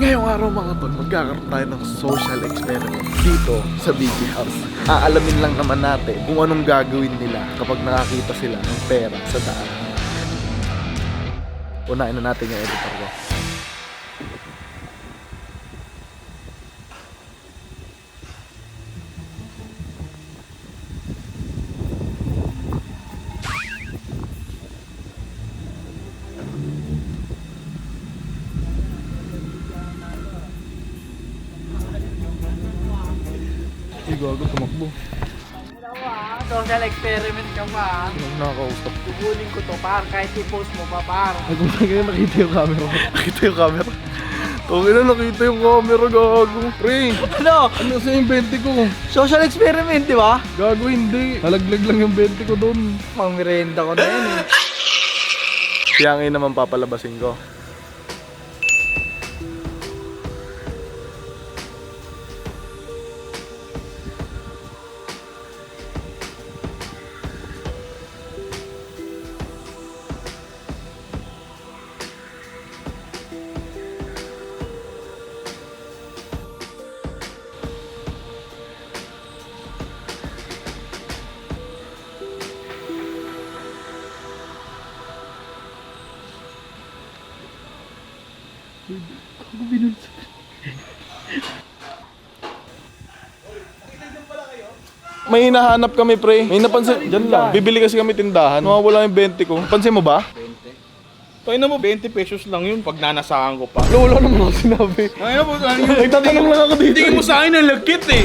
Ngayong araw mga tol, magkakaroon tayo ng social experiment dito sa BG House. Aalamin lang naman natin kung anong gagawin nila kapag nakakita sila ng pera sa daan. Unahin na natin yung editor ko. Gago, tumakbo. Social experiment ka pa. Anong nakakausap? Kukunin ko to par, kahit i-post mo pa par. Ay, kung saan nakita yung camera. Nakita yung camera? Okay na, nakita yung camera, gago. Pre, Ano? ano sa yung 20 ko? Social experiment, di ba? Gago, hindi. Nalaglag lang yung 20 ko doon. Pang merenda ko na yan eh. Kaya ngayon naman papalabasin ko. May hinahanap kami, pre. May napansin. Diyan lang. Bibili kasi kami tindahan. Mawawala yung 20 ko. Pansin mo ba? 20? Tayo na mo, 20 pesos lang yun pag nanasahan ko pa. Wala naman ako sinabi. Ay na po, Nagtatanong lang ako dito. tingin mo sa akin ang lagkit eh.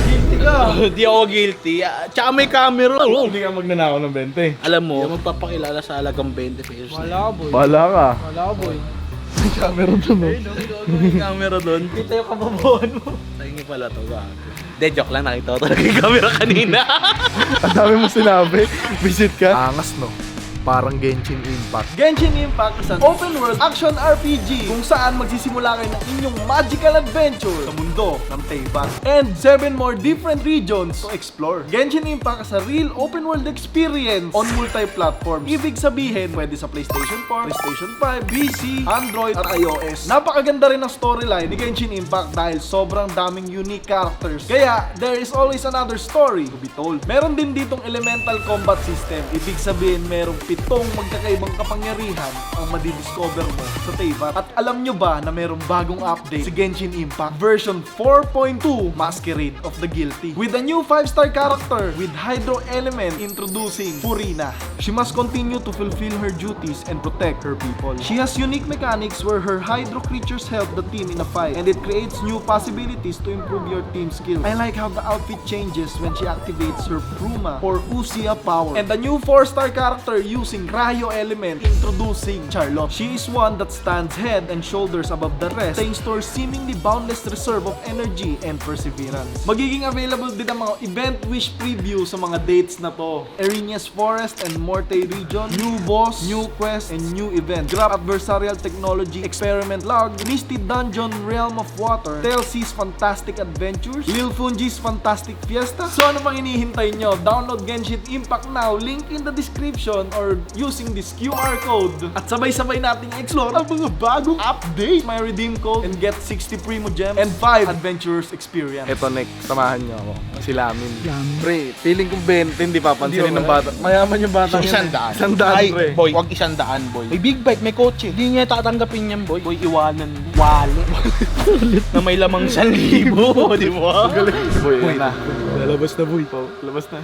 Hindi ako guilty. Tsaka may camera. Hindi ka magnanakaw ng 20. Alam mo, magpapakilala sa alagang 20 pesos. Wala boy. Wala ka. Wala boy. May camera doon, no? May camera doon. Kita yung kababuhan mo. Tayo nga pala to, gago. De, joke lang, nakita ko talaga yung camera kanina. Ang dami mo sinabi. Visit ka. Angas, no? Parang Genshin Impact. Genshin Impact is an open world action RPG kung saan magsisimula kayo ng inyong magical adventure sa mundo ng Teyvat and 7 more different regions to explore. Genshin Impact is a real open world experience on multi-platforms. Ibig sabihin, pwede sa PlayStation 4, PlayStation 5, PC, Android at iOS. Napakaganda rin ng storyline ni Genshin Impact dahil sobrang daming unique characters. Kaya, there is always another story to be told. Meron din ditong elemental combat system. Ibig sabihin, merong pitong magkakaibang kapangyarihan ang madidiscover mo sa Teyvat. At alam nyo ba na merong bagong update si Genshin Impact version 4.2 Masquerade of the Guilty with a new 5-star character with Hydro element introducing Furina. She must continue to fulfill her duties and protect her people. She has unique mechanics where her Hydro creatures help the team in a fight and it creates new possibilities to improve your team skills. I like how the outfit changes when she activates her Pruma or Usia power. And the new 4-star character using Rayo element introducing Charlotte. She is one that stands head and shoulders above the rest thanks to her seemingly boundless reserve of energy and perseverance. Magiging available din ang mga event wish preview sa mga dates na to. Erinias Forest and Morte region, new boss, new quest, and new event. Grab adversarial technology, experiment log, Misty Dungeon Realm of Water, Telsi's Fantastic Adventures, Lil Fungi's Fantastic Fiesta. So ano pang hinihintay nyo? Download Genshin Impact now, link in the description or using this QR code. At sabay-sabay nating explore ang mga bagong update. May redeem code and get 60 Primo Gems and 5 Adventurers Experience. Eto, next, samahan niyo ako. Si Lamin. Pre, feeling kong 20, hindi papansinin ng bata. Mayaman yung bata. So, 100. 100, Ay, pre. boy, wag 100, boy. May big bike, may kotse. Hindi niya tatanggapin yan, boy. Boy, iwanan mo. Wallet. Na may lamang 1,000, di ba? Boy, yan na. Lalabas na, boy. Labas na.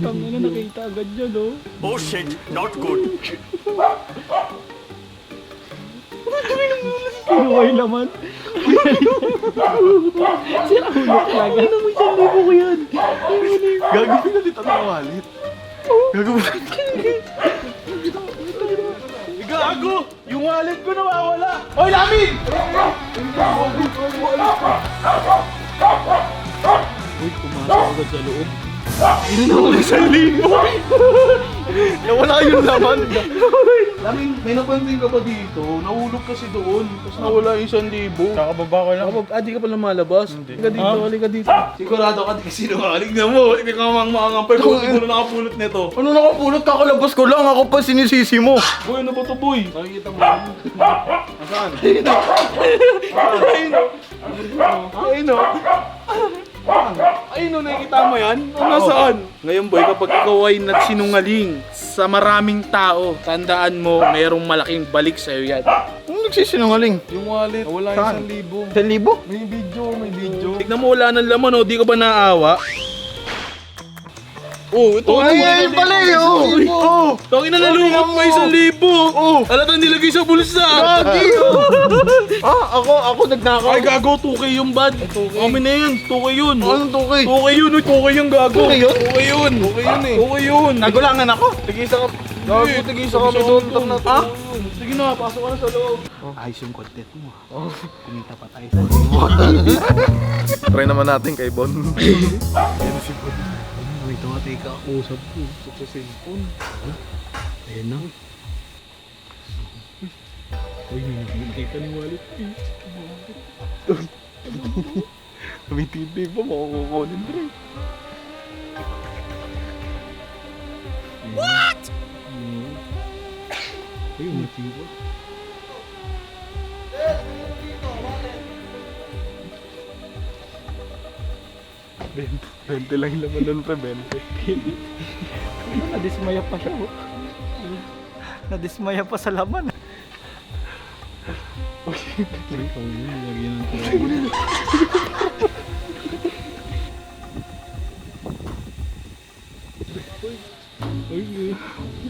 Tangina na nakita agad yun oh. Oh shit, not good. Pinuhay naman. Sira hulok lang. Ano mo 1,000 ko yan? Gago, pinalitan ng wallet. Gago, Gago! Yung wallet ko nawawala! Hoy, Lamin! Uy, pumasok agad sa loob. Ano na ako 1,000? Nawala yung laman. Laming, may napansin ka ba dito? Nahulog kasi doon. Tapos nawala yung 1,000. Kakababa ko lang. Di ka pa lumalabas. Halika dito, halika dito. Sigurado ka di sinungaling na mo. Hindi ka mangangampay. Kung siguro nakapulot nito. Ano nakapulot? Kakalabas ko lang. Ako pa sinisisi mo. Boy, ano ba to, boy? Nakikita mo yan? Nasaan? Ayun o. Ayun o, nakikita mo yan? O nasaan? Ngayon boy, kapag ikaw ay nagsinungaling sa maraming tao, tandaan mo, mayroong malaking balik sa'yo yan. Ano nagsisinungaling? Yung wallet, wala Saan? yung 1,000. 1,000? May video. Tignan mo, wala ng laman o, di ka ba naawa? Oh, ito. Ay, pala eh, oh. Oh. Tangin na nalungkot mo 1,000. Oh. Alatang nilagay sa bulsa. Gagi, oh. Ako nagnakaw. Ay, gago, 2K yung bad. Amin na yan, 2K yun. Anong tukay? 2K yun, 2K yung gago. 2K yun? 2K yun. 2K yun eh. 2K yun. Nagulangan ako. Tigisa ka. Gago, tigisa kami doon. Tang na to. Sige na, pasok ka na sa loob. Ayos yung content mo. Kumita pa tayo sa Try naman natin kay Bon. Ayan si Bon. May tumatay ka usap ko sa cellphone. Ayan na. Uy, nakikita ni wallet. May TV pa, makukunin rin. Uy, umating ko. Bente lang yung laman nun, pre, 20. Nadismaya pa siya. Oh. Nadismaya pa sa laman. Ikaw yun, lagyan ng tuwa. Uy,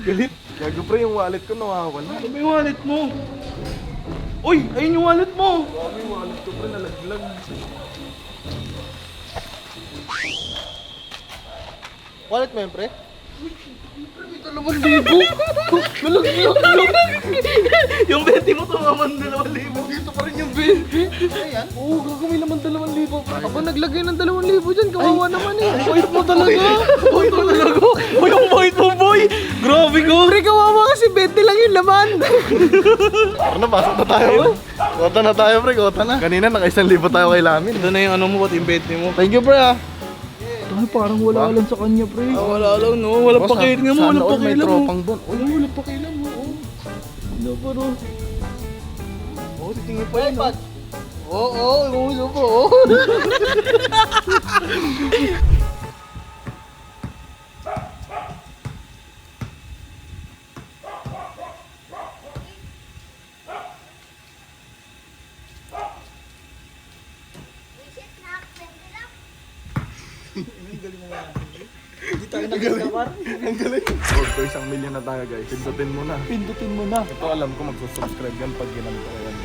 Galit. Gago, pre, yung wallet ko nawawala. Ano ba yung wallet mo? Uy, ayun yung wallet mo. Gago, yung wallet ko, pre, nalaglag. Wallet mo yun, pre? Yung 20 mo tumaman 2,000. Dito pa rin yung 20. Ayan. Oo, gago, may naman 2,000. Ako naglagay ng 2,000 dyan, kawawa naman eh. Wait mo talaga. Boy, ito talaga. Boy, ang bait mo, boy. Grabe ko. Pre, kawawa kasi 20 lang yung laman. Ano, pasok na tayo. Kota na tayo, pre, kota na. Kanina, naka 1,000 tayo kay Lamin. Ito na yung ano mo, pati yung 20 mo. Thank you, pre, ah. parang wala lang sa kanya, pre. Wala lang, no? Walang pakialam mo, walang may pakialam mo. tropang Bon. Uy, Walang pakialam mo, oh. Ano pa ro? oh, titingin pa yun, ah. Oo, ulo po, oh. Ang galing. So, 1 million na tayo, guys. Pindutin mo na. Pindutin mo na. Ito alam ko magsusubscribe yan pag ginanito ko yan.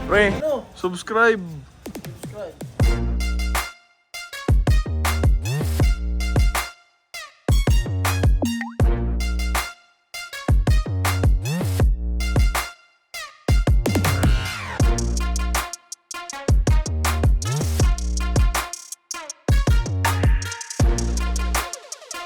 Pre, subscribe.